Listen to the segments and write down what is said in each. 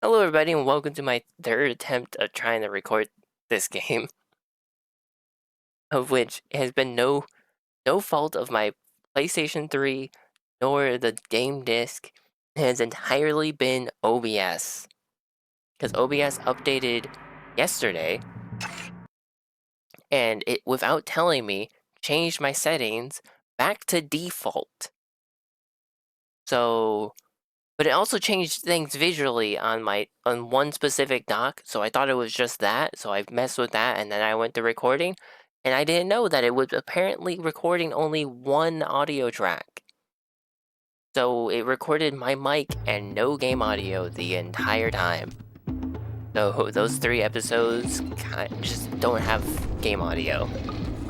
Hello everybody and welcome to my third attempt of trying to record this game, of which has been no fault of my PlayStation 3 nor the game disc. It has entirely been OBS. Because OBS updated yesterday and it, without telling me, changed my settings back to default. But it also changed things visually on one specific dock, so I thought it was just that, so I messed with that, and then I went to recording, and I didn't know that it was apparently recording only one audio track. So it recorded my mic and no game audio the entire time. So those 3 episodes just don't have game audio.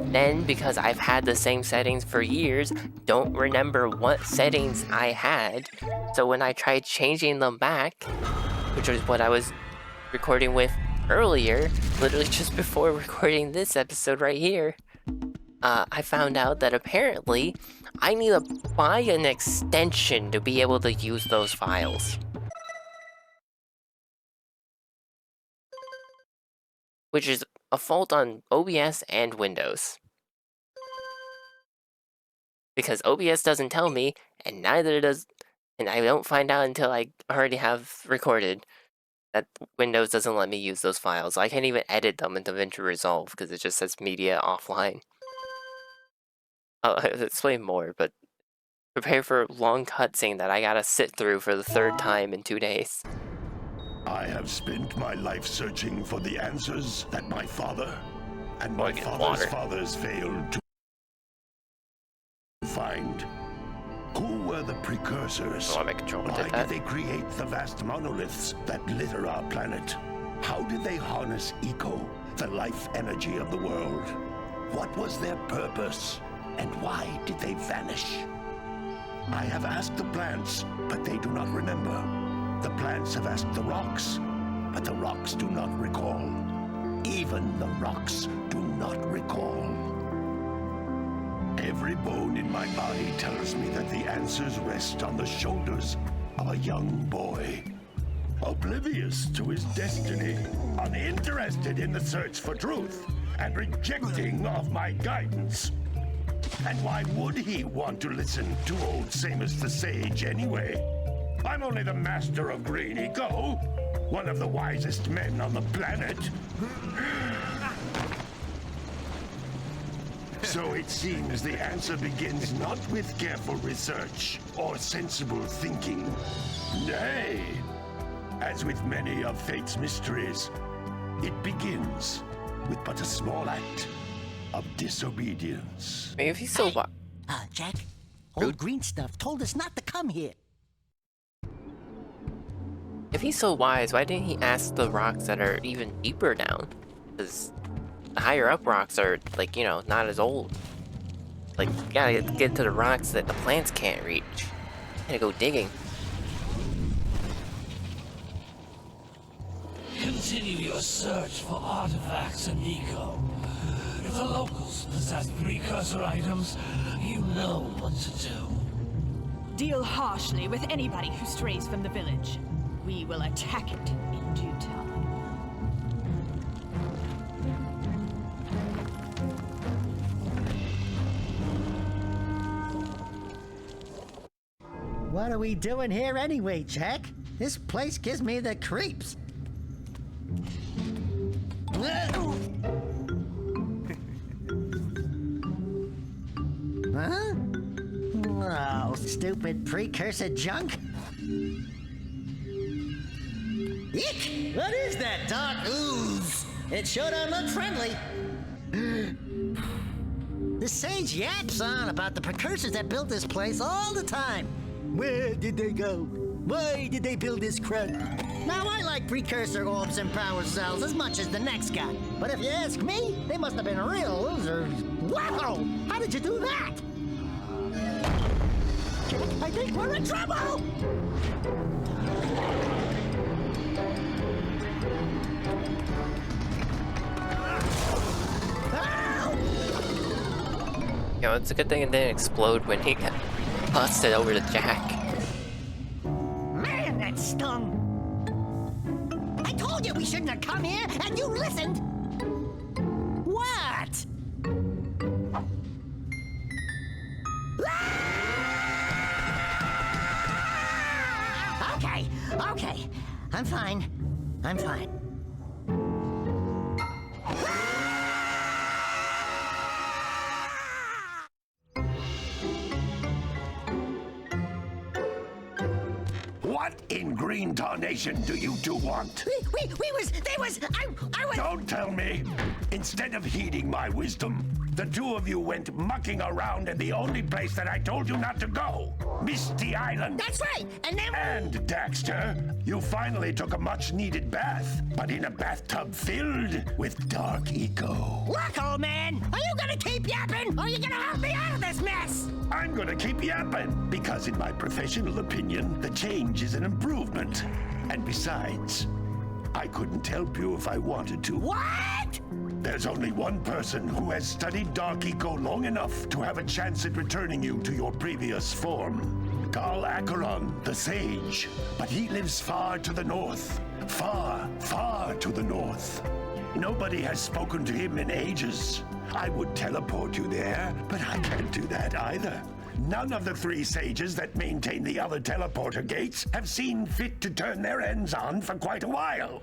Then, because I've had the same settings for years, don't remember what settings I had, so when I tried changing them back, which was what I was recording with earlier, literally just before recording this episode right here, I found out that apparently I need to buy an extension to be able to use those files. Which is a fault on OBS and Windows. Because OBS doesn't tell me, and neither does, and I don't find out until I already have recorded, that Windows doesn't let me use those files. I can't even edit them into DaVinci Resolve because it just says media offline. I'll explain more, but prepare for a long cutscene that I gotta sit through for the 3rd time in 2 days. I have spent my life searching for the answers that my father and my father's fathers failed to find. Who were the precursors? Why did they create the vast monoliths that litter our planet? How did they harness eco, the life energy of the world? What was their purpose, and why did they vanish? I have asked the plants, but they do not remember. The plants have asked the rocks, but the rocks do not recall. Even the rocks do not recall. Every bone in my body tells me that the answers rest on the shoulders of a young boy. Oblivious to his destiny, uninterested in the search for truth, and rejecting of my guidance. And why would he want to listen to old Samus the Sage anyway? I'm only the master of green eco, one of the wisest men on the planet. So it seems the answer begins not with careful research or sensible thinking. Nay, as with many of fate's mysteries, it begins with but a small act of disobedience. Maybe if he's so Jak, old green stuff told us not to come here. If he's so wise, why didn't he ask the rocks that are even deeper down? Because the higher up rocks are, like, you know, not as old. Like, you gotta get to the rocks that the plants can't reach. Gotta go digging. Continue your search for artifacts and eco. If the locals possess precursor items, you know what to do. Deal harshly with anybody who strays from the village. We will attack it in due time. What are we doing here anyway, Jak? This place gives me the creeps. Huh? Oh, stupid precursor junk. Eek! What is that dark ooze? It sure don't look friendly. The sage yaps on about the precursors that built this place all the time. Where did they go? Why did they build this crap? Now, I like precursor orbs and power cells as much as the next guy. But if you ask me, they must have been real losers. Wow! How did you do that? I think we're in trouble! You know, it's a good thing it didn't explode when he got busted over to Jak. Man, that stung! I told you we shouldn't have come here, and you listened. What? Okay. I'm fine. What in green tarnation do you two want? I was... Don't tell me! Instead of heeding my wisdom, the two of you went mucking around in the only place that I told you not to go, Misty Island. That's right, and then... And, Daxter, you finally took a much-needed bath, but in a bathtub filled with dark eco. Look, old man, are you gonna keep yapping, or are you gonna help me out of this mess? I'm gonna keep yapping, because in my professional opinion, the change is an improvement. And besides, I couldn't help you if I wanted to. What? There's only one person who has studied Dark Eco long enough to have a chance at returning you to your previous form. Carl Acheron, the Sage. But he lives far to the north. Far, far to the north. Nobody has spoken to him in ages. I would teleport you there, but I can't do that either. None of the three sages that maintain the other teleporter gates have seen fit to turn their ends on for quite a while.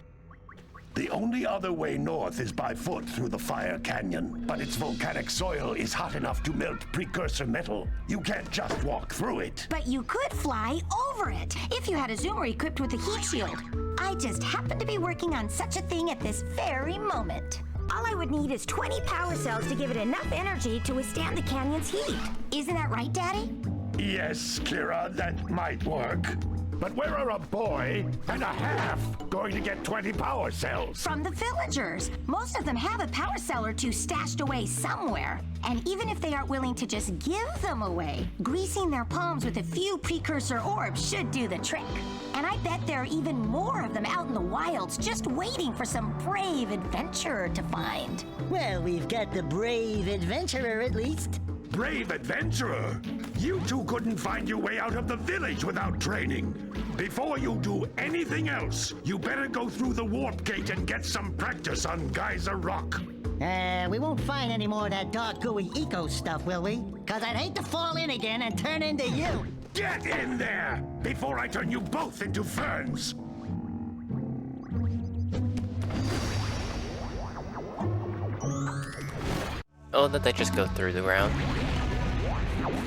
The only other way north is by foot through the Fire Canyon, but its volcanic soil is hot enough to melt precursor metal. You can't just walk through it. But you could fly over it if you had a zoomer equipped with a heat shield. I just happen to be working on such a thing at this very moment. All I would need is 20 power cells to give it enough energy to withstand the canyon's heat. Isn't that right, Daddy? Yes, Kira, that might work. But where are a boy and a half going to get 20 power cells? From the villagers. Most of them have a power cell or two stashed away somewhere. And even if they aren't willing to just give them away, greasing their palms with a few precursor orbs should do the trick. And I bet there are even more of them out in the wilds just waiting for some brave adventurer to find. Well, we've got the brave adventurer at least. Brave adventurer! You two couldn't find your way out of the village without training. Before you do anything else, you better go through the warp gate and get some practice on Geyser Rock. We won't find any more of that dark gooey eco stuff, will we? Cause I'd hate to fall in again and turn into you. Get in there before I turn you both into ferns. Oh, that they just go through the ground.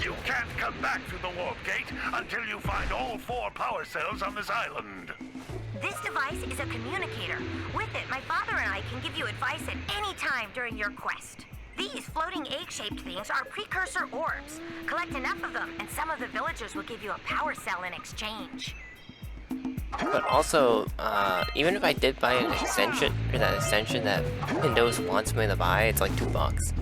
You can't come back through the warp gate until you find all 4 power cells on this island. This device is a communicator. With it, my father and I can give you advice at any time during your quest. These floating egg-shaped things are precursor orbs. Collect enough of them, and some of the villagers will give you a power cell in exchange. But also, even if I did buy an extension, or that extension that Windows wants me to buy, it's like $2.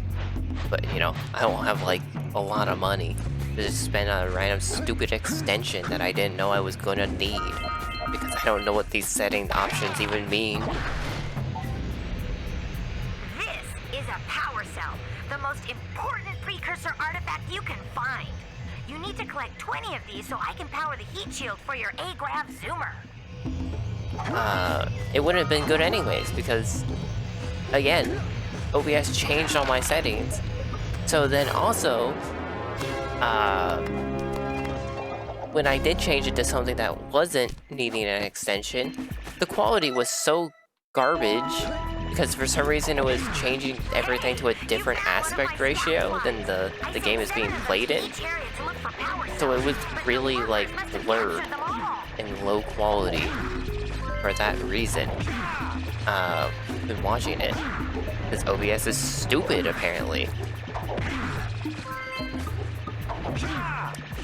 But, you know, I don't have, like, a lot of money to just spend on a random stupid extension that I didn't know I was gonna need. Because I don't know what these setting options even mean. This is a power cell, the most important precursor artifact you can find. You need to collect 20 of these so I can power the heat shield for your A-Grav zoomer. It wouldn't have been good anyways, because, again, OBS changed all my settings. So then also, when I did change it to something that wasn't needing an extension, the quality was so garbage, because for some reason it was changing everything to a different aspect ratio than the game is being played in. So it was really, like, blurred and low quality for that reason. Been watching it. This OBS is stupid, apparently.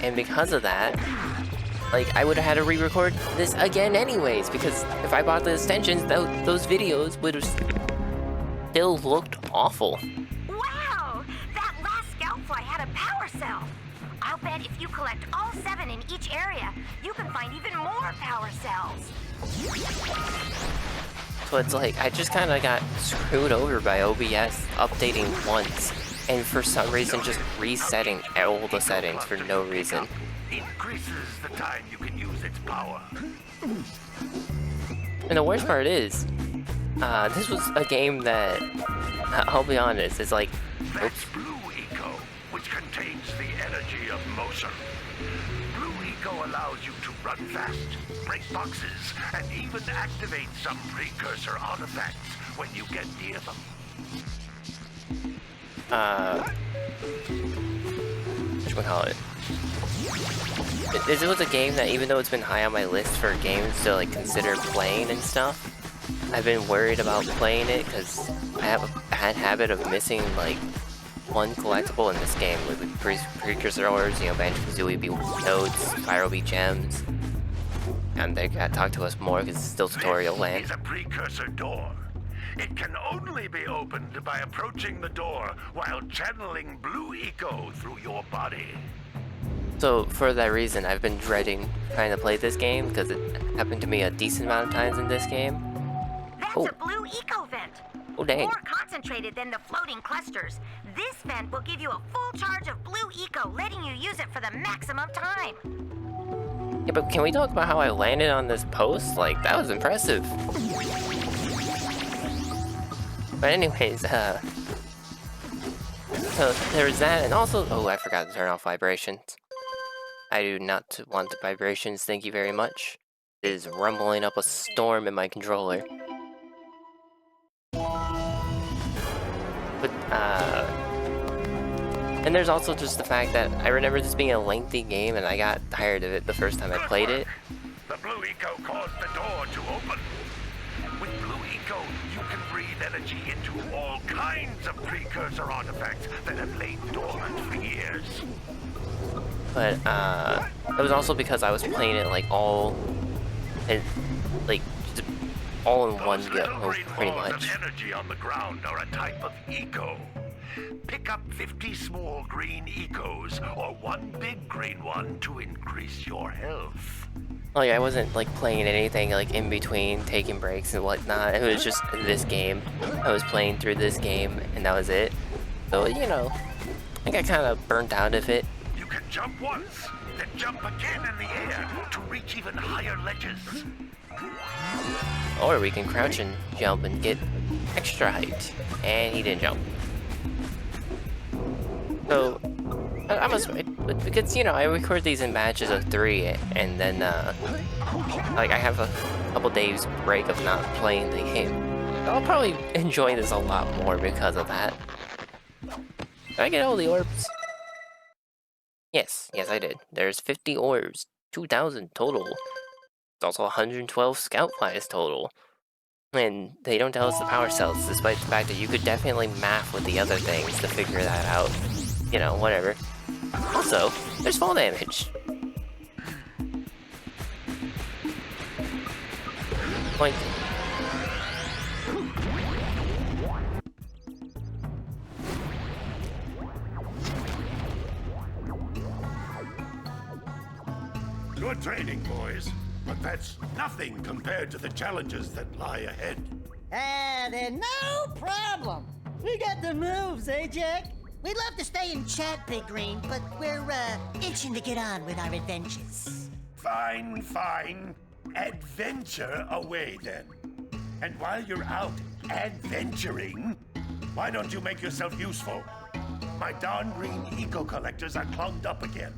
And because of that, like, I would have had to re-record this again anyways, because if I bought the extensions, those videos would have still looked awful. Wow! That last scoutfly had a power cell. I'll bet if you collect all 7 in each area, you can find even more power cells. So it's like, I just kind of got screwed over by OBS updating once, and for some reason just resetting all the settings for no reason. Increases the time you can use its power. And the worst part is, this was a game that, I'll be honest, it's like, That's Blue Eco, which contains the energy of motion. Blue Eco allows you to run fast, break boxes, and even activate some precursor artifacts when you get near them. Whatchamacallit? This was a game that, even though it's been high on my list for games to like consider playing and stuff, I've been worried about playing it because I have a bad habit of missing like one collectible in this game with precursor ores, you know, Banjo-Kazooie be nodes, Spyro be gems. And they gotta talk to us more because it's still tutorial land. This is a precursor door. It can only be opened by approaching the door while channeling Blue Eco through your body. So for that reason, I've been dreading trying to play this game because it happened to me a decent amount of times in this game. That's Oh. a blue eco vent. Oh dang. More concentrated than the floating clusters. This vent will give you a full charge of blue eco, letting you use it for the maximum time. Yeah, but can we talk about how I landed on this post? Like, that was impressive. But anyways, so there's that, and also, oh, I forgot to turn off vibrations. I do not want the vibrations, thank you very much. It is rumbling up a storm in my controller. But, and there's also just the fact that I remember this being a lengthy game and I got tired of it the first time I played it. The Blue Eco caused the door to open. With Blue Eco, you can breathe energy into all kinds of precursor artifacts that have lain dormant for years. But, it was also because I was playing it like all in one Those go, little green pretty balls much. of energy on the ground are a type of eco. Pick up 50 small green ecos or one big green one to increase your health. Like, I wasn't like playing anything like in between, taking breaks and whatnot. It was just this game. I was playing through this game and that was it. So, you know, I got kind of burnt out of it. You can jump once, then jump again in the air to reach even higher ledges. Or we can crouch and jump and get extra height. And he didn't jump. So, I must, because, you know, I record these in batches of 3, and then, like, I have a couple days break of not playing the game. I'll probably enjoy this a lot more because of that. Did I get all the orbs? Yes, I did. There's 50 orbs, 2,000 total. It's also 112 scout flies total. And they don't tell us the power cells, despite the fact that you could definitely math with the other things to figure that out. You know, whatever. Also, there's fall damage. Like, Good training, boys. But that's nothing compared to the challenges that lie ahead. Then no problem. We got the moves, eh, Jack? We'd love to stay and chat, Big Green, but we're, itching to get on with our adventures. Fine. Adventure away, then. And while you're out adventuring, why don't you make yourself useful? My darn green eco-collectors are clogged up again.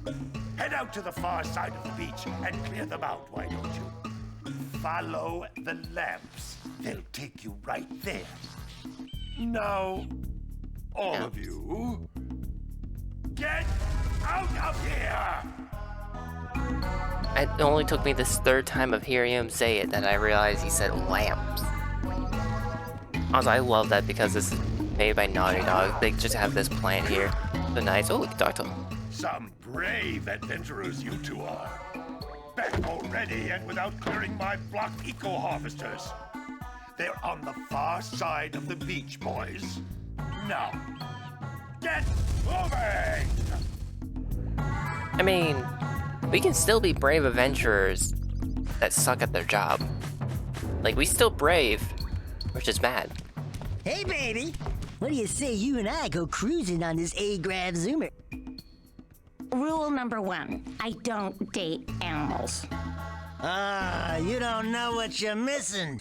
Head out to the far side of the beach and clear them out, why don't you? Follow the lamps. They'll take you right there. Now, all of you, get out of here! it only took me this third time of hearing him say it that I realized he said lamps. Also, I love that because this is made by Naughty Dog. They just have this plant here. So nice. Oh, we can talk to him. Some brave adventurers you two are. Back already and without clearing my blocked eco-harvesters. They're on the far side of the beach, boys. Now, get moving! I mean, we can still be brave adventurers that suck at their job. Like, we still brave, which is bad. Hey, baby. What do you say you and I go cruising on this A-Grav Zoomer? Rule number 1, I don't date animals. Ah, you don't know what you're missing.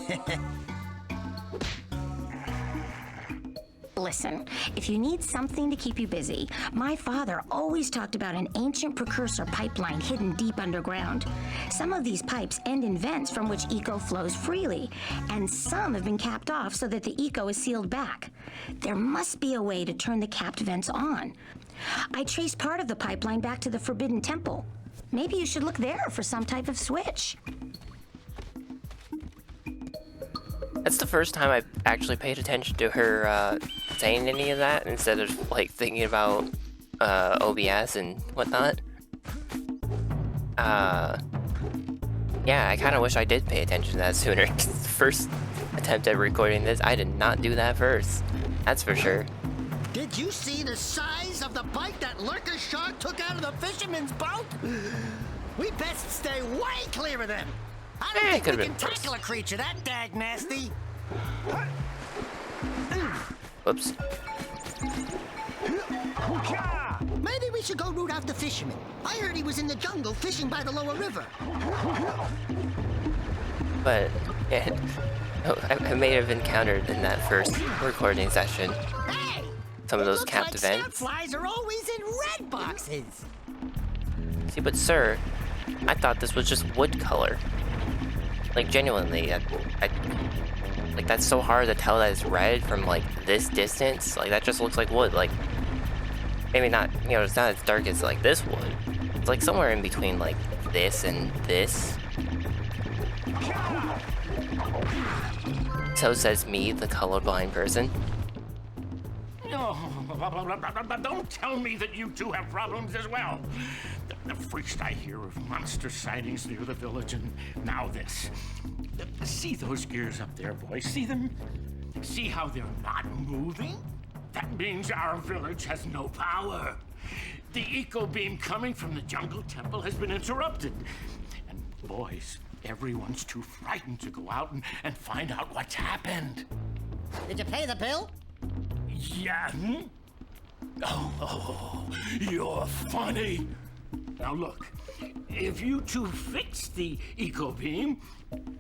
Listen, if you need something to keep you busy, my father always talked about an ancient precursor pipeline hidden deep underground. Some of these pipes end in vents from which eco flows freely, and some have been capped off so that the eco is sealed back. There must be a way to turn the capped vents on. I traced part of the pipeline back to the Forbidden Temple. Maybe you should look there for some type of switch. That's the first time I actually paid attention to her saying any of that instead of like thinking about OBS and whatnot. Yeah, I kind of wish I did pay attention to that sooner. The first attempt at recording this, I did not do that first. That's for sure. Did you see the size of the bite that lurker shark took out of the fisherman's boat? We best stay way clear of them. I don't think we can tackle a creature that dag nasty. Whoops. Maybe we should go root out the fisherman. I heard he was in the jungle fishing by the lower river. But yeah, I may have encountered in that first recording session Hey! some of those capped like events. Flies are always in red boxes. See, but sir, I thought this was just wood color. Like genuinely, like that's so hard to tell that it's red from like this distance. Like that just looks like wood. Like maybe not, you know, it's not as dark as like this wood. It's like somewhere in between like this and this. So says me, the colorblind person. Don't tell me that you two have problems as well. The first I hear of monster sightings near the village, and now this. See those gears up there, boys? See them? See how they're not moving? That means our village has no power. The eco beam coming from the jungle temple has been interrupted. And boys, everyone's too frightened to go out and find out what's happened. Did you pay the bill? Yeah. Oh, you're funny. Now look, if you two fix the eco beam,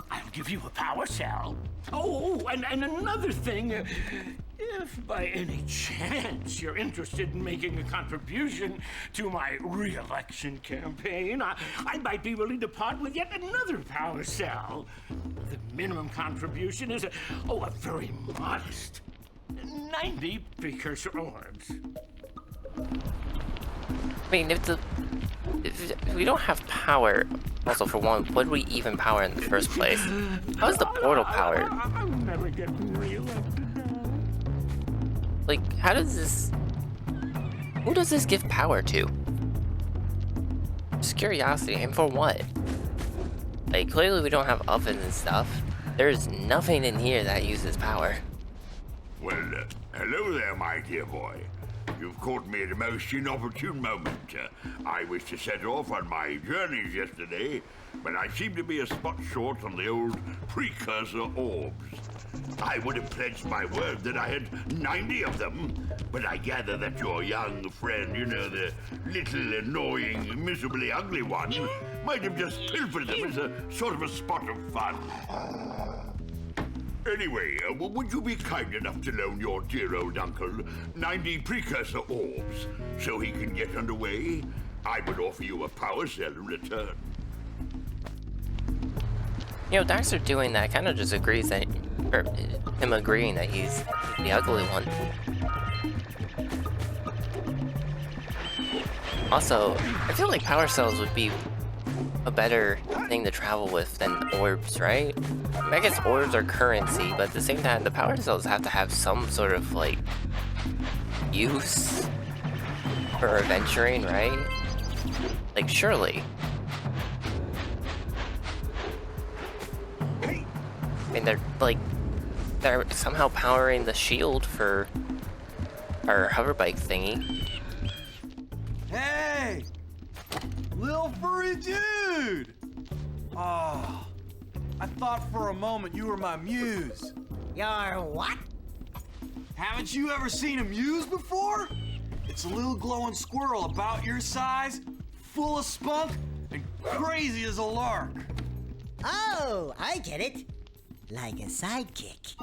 I'll give you a power cell. Oh, and another thing, if by any chance you're interested in making a contribution to my re-election campaign, I might be willing to part with yet another power cell. The minimum contribution is a very modest 90 precursor orbs. I mean, if we don't have power, also for one, what do we even power in the first place? How is the portal powered? I'm never getting re-elected now. Like, how does this... Who does this give power to? Just curiosity, and for what? Like, clearly we don't have ovens and stuff. There's nothing in here that uses power. Well, hello there, my dear boy. You've caught me at a most inopportune moment. I was to set off on my journeys yesterday, but I seem to be a spot short on the old precursor orbs. I would have pledged my word that I had 90 of them, but I gather that your young friend, you know, the little annoying, miserably ugly one, might have just pilfered them as a sort of a spot of fun. Anyway, would you be kind enough to loan your dear old uncle 90 precursor orbs so he can get underway? I would offer you a power cell in return. You know, Daxter doing that kind of just agrees that, or him agreeing that he's the ugly one. Also, I feel like power cells would be a better thing to travel with than orbs, right? I guess orbs are currency, but at the same time, the power cells have to have some sort of, like, use for adventuring, right? Like, surely. I mean, they're somehow powering the shield for our hoverbike thingy. Hey! Little furry dude! Oh, I thought for a moment you were my muse. Your what? Haven't you ever seen a muse before? It's a little glowing squirrel about your size, full of spunk, and crazy as a lark. Oh, I get it. Like a sidekick.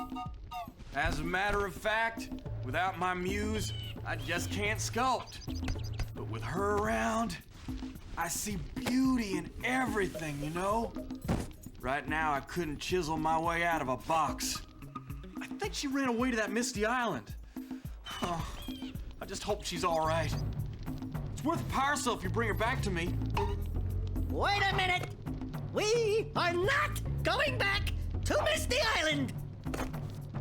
As a matter of fact, without my muse, I just can't sculpt. But with her around, I see beauty in everything, you know? Right now, I couldn't chisel my way out of a box. I think she ran away to that misty island. Oh, I just hope she's all right. It's worth a power cell if you bring her back to me. Wait a minute! We are not going back to Misty Island!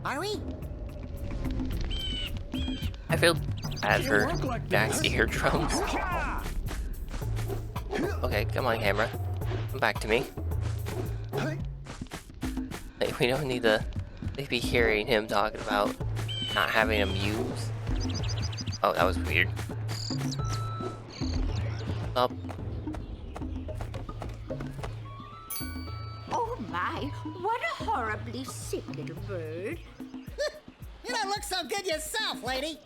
Are we? I feel bad for Jack's eardrums. Okay, come on, camera. Come back to me. Like, we don't need to be hearing him talking about not having a muse. Oh, that was weird. Up. Oh my, what a horribly sick little bird. You don't look so good yourself, lady.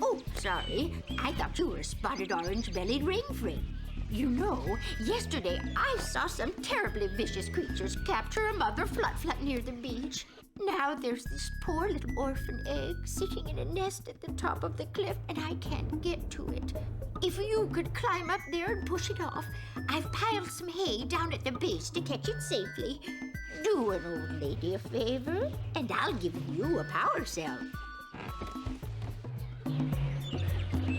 Oh, sorry. I thought you were a spotted orange-bellied rainframe. You know, yesterday I saw some terribly vicious creatures capture a mother flut-flut near the beach. Now there's this poor little orphan egg sitting in a nest at the top of the cliff, and I can't get to it. If you could climb up there and push it off, I've piled some hay down at the base to catch it safely. Do an old lady a favor, and I'll give you a power cell.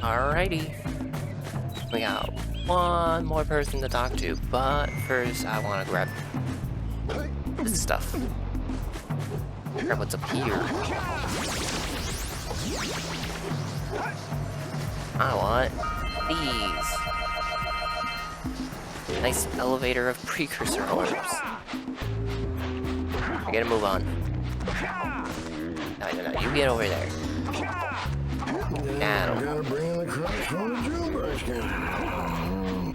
Alrighty. We got one more person to talk to, but first I want to grab this stuff. Grab what's up here. I want these. Nice elevator of precursor orbs. I gotta move on. No, you get over there. Now. Gotta bring in the crunch from the Junebirds.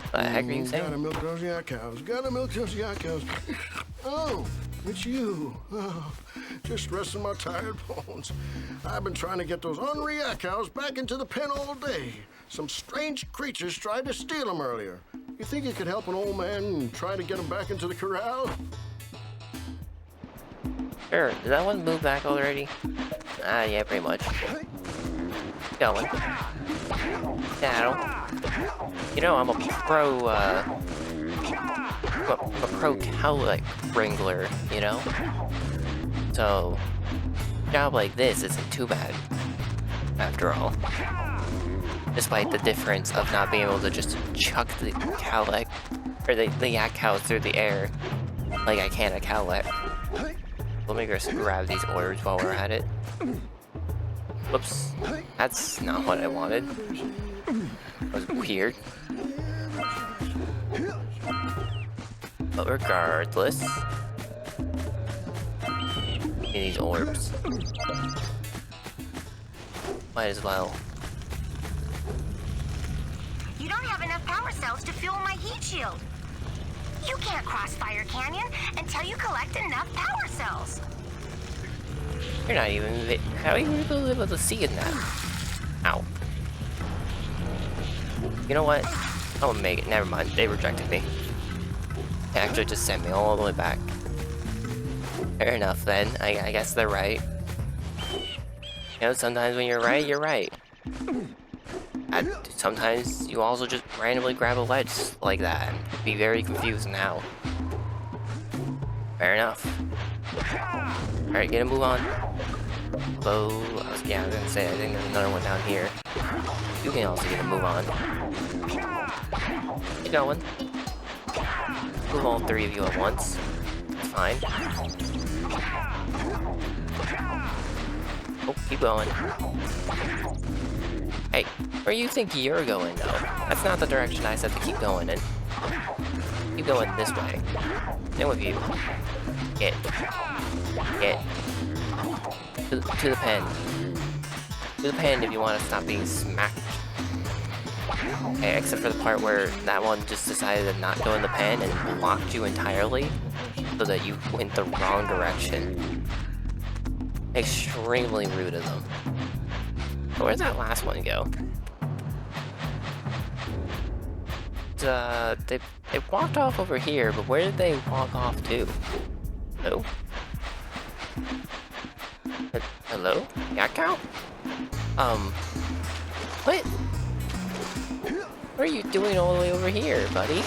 What the heck are you saying? Gotta milk those yak cows. Gotta milk those yak cows. Oh, it's you. Oh, just resting my tired bones. I've been trying to get those ornery yak cows back into the pen all day. Some strange creatures tried to steal them earlier. You think you could help an old man and try to get them back into the corral? Sure. Did that one move back already? Ah, yeah, pretty much. Going. Saddle. You know, I'm a pro cow like wrangler, you know? So, a job like this isn't too bad, after all. Despite the difference of not being able to just chuck the cowlick, or the yak cows through the air, like I can a cowlick. Let me just grab these orbs while we're at it. Whoops. That's not what I wanted. That was weird. But regardless, get these orbs. Might as well. You don't have enough power cells to fuel my heat shield. You can't cross Fire Canyon until you collect enough power cells. You're not even. How are you able to see in that? Ow. You know what? I'll make it. Never mind. They rejected me. They actually just sent me all the way back. Fair enough then. I guess they're right. You know, sometimes when you're right, you're right. Sometimes you also just randomly grab a ledge like that and be very confused now. Fair enough. Alright, get a move on. Although, I was gonna say, I think there's another one down here. You can also get a move on. Keep going. Move all three of you at once. It's fine. Oh, keep going. Hey, where you think you're going, though? That's not the direction I said to keep going in. Keep going this way. Same with you. Get. To the pen. To the pen if you want to stop being smacked. Okay, except for the part where that one just decided to not go in the pen and blocked you entirely so that you went the wrong direction. Extremely rude of them. But where'd that last one go? they walked off over here, but where did they walk off to? Hello? Hello? Yakao? What? What are you doing all the way over here, buddy?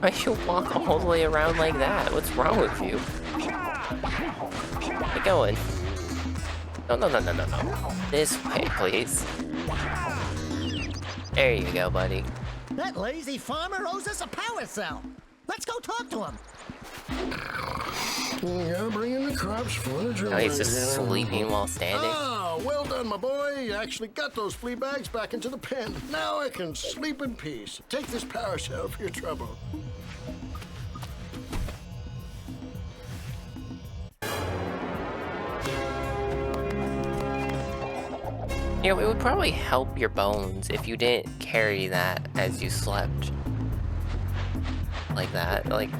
Why you walk all the way around like that? What's wrong with you? Where you going? No. This way, please. There you go, buddy. That lazy farmer owes us a power cell. Let's go talk to him. Yeah, bring in the crops, footage. Oh, he's just sleeping while standing. Ah, well done, my boy. You actually got those flea bags back into the pen. Now I can sleep in peace. Take this power cell for your trouble. You know, it would probably help your bones if you didn't carry that as you slept. Like that. Like,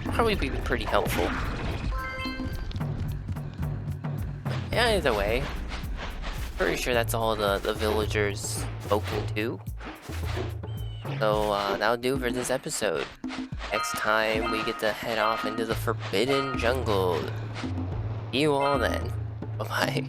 probably be pretty helpful. Yeah, either way. Pretty sure that's all the villagers spoken to. So, that'll do for this episode. Next time, we get to head off into the Forbidden Jungle. See you all then. Bye-bye.